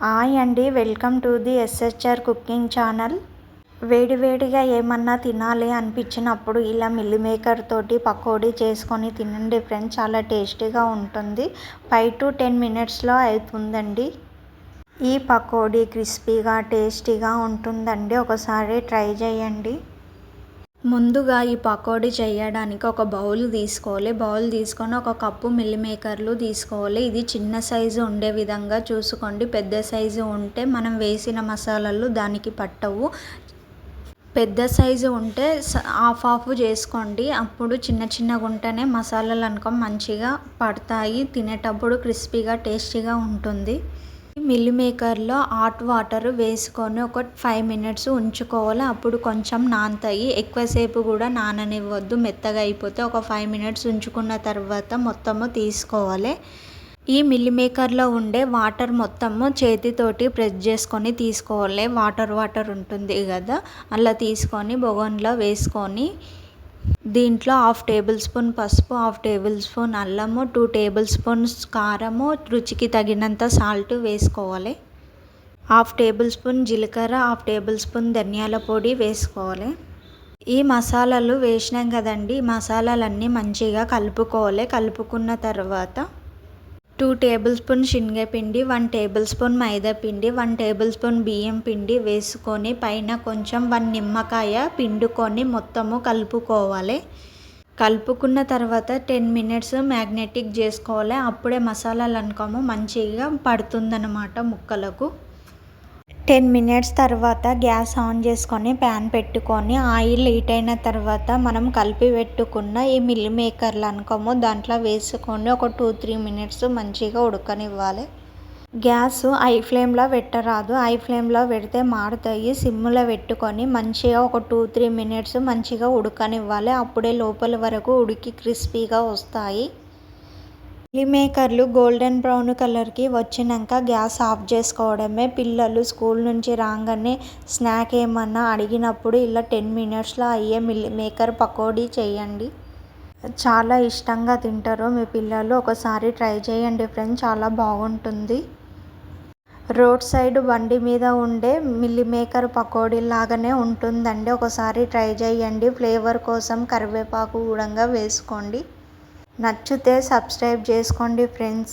Hi అండి, welcome to the SHR cooking channel. వేడివేడిగా ఏమన్నా తినాలి అనిపించినప్పుడు ఇలా మిల్ మేకర్ తోటి పకోడీ చేసుకొని తినండి ఫ్రెండ్స్. చాలా టేస్టీగా ఉంటుంది. 5 to 10 మినిట్స్లో అవుతుందండి. ఈ పకోడీ క్రిస్పీగా టేస్టీగా ఉంటుందండి. ఒకసారి ట్రై చేయండి. ముందుగా ఈ పకోడీ చేయడానికి ఒక బౌల్ తీసుకోవాలి. బౌల్ తీసుకొని ఒక కప్పు మిల్ మేకర్లు తీసుకోవాలి. ఇది చిన్న సైజు ఉండే విధంగా చూసుకోండి. పెద్ద సైజు ఉంటే మనం వేసిన మసాలాలు దానికి పట్టవు. పెద్ద సైజు ఉంటే హాఫ్ చేసుకోండి. అప్పుడు చిన్నగా ఉంటేనే మసాలాలు అనుకో మంచిగా పడతాయి. తినేటప్పుడు క్రిస్పీగా టేస్టీగా ఉంటుంది. మిల్ మేకర్లో హాట్ వాటర్ వేసుకొని ఒక 5 మినిట్స్ ఉంచుకోవాలి. అప్పుడు కొంచెం నానతాయి. ఎక్కువసేపు కూడా నాననివ్వద్దు, మెత్తగా అయిపోతే. ఒక 5 మినిట్స్ ఉంచుకున్న తర్వాత మొత్తము తీసుకోవాలి. ఈ మిల్ మేకర్లో ఉండే వాటర్ మొత్తము చేతితోటి ప్రెస్ చేసుకొని తీసుకోవాలి. వాటర్ ఉంటుంది కదా, అలా తీసుకొని బగోన్లో వేసుకొని దీంట్లో 1/2 టేబుల్ స్పూన్ పసుపు, 1/2 టేబుల్ స్పూన్ అల్లము, 2 టేబుల్ స్పూన్స్ కారము, రుచికి తగినంత సాల్ట్ వేసుకోవాలి. 1/2 టేబుల్ స్పూన్ జీలకర్ర, 1/2 టేబుల్ స్పూన్ ధనియాల పొడి వేసుకోవాలి. ఈ మసాలాలు వేసినాం కదండి, ఈ మసాలాలన్నీ మంచిగా కలుపుకోవాలి. కలుపుకున్న తర్వాత 2 టేబుల్ స్పూన్ శనగపిండి, 1 టేబుల్ స్పూన్ మైదా పిండి, 1 టేబుల్ స్పూన్ బియ్యం పిండి వేసుకొని పైన కొంచెం 1 నిమ్మకాయ పిండుకొని మొత్తము కలుపుకోవాలి. కలుపుకున్న తర్వాత 10 మినిట్స్ మ్యాగ్నెటిక్ చేసుకోవాలి. అప్పుడే మసాలాలు అనుకోము మంచిగా పడుతుందన్నమాట ముక్కలకు. 10 మినిట్స్ తర్వాత గ్యాస్ ఆన్ చేసుకొని ప్యాన్ పెట్టుకొని ఆయిల్ హీట్ అయిన తర్వాత మనం కలిపి పెట్టుకున్న ఈ మిల్ మేకర్లు అనుకోము దాంట్లో వేసుకొని ఒక 2-3 మినిట్స్ మంచిగా ఉడకనివ్వాలి. గ్యాస్ హై ఫ్లేమ్లో పెట్టరాదు. హై ఫ్లేమ్లో పెడితే మాడుతాయి. సిమ్లో పెట్టుకొని మంచిగా ఒక 2-3 మినిట్స్ మంచిగా ఉడకనివ్వాలి. అప్పుడే లోపల వరకు ఉడికి క్రిస్పీగా వస్తాయి. మిల్ మేకర్లు గోల్డెన్ బ్రౌన్ కలర్కి వచ్చినాక గ్యాస్ ఆఫ్ చేసుకోవడమే. పిల్లలు స్కూల్ నుంచి రాగానే స్నాక్ ఏమన్నా అడిగినప్పుడు ఇలా 10 మినిట్స్లో అయ్యే మిల్ మేకర్ పకోడీ చేయండి. చాలా ఇష్టంగా తింటారు మీ పిల్లలు. ఒకసారి ట్రై చేయండి ఫ్రెండ్స్, చాలా బాగుంటుంది. రోడ్ సైడ్ బండి మీద ఉండే మిల్ మేకర్ పకోడీ లాగానే ఉంటుందండి. ఒకసారి ట్రై చేయండి. ఫ్లేవర్ కోసం కరివేపాకు కూడా వేసుకోండి. నచ్చితే సబ్స్క్రైబ్ చేసుకోండి ఫ్రెండ్స్.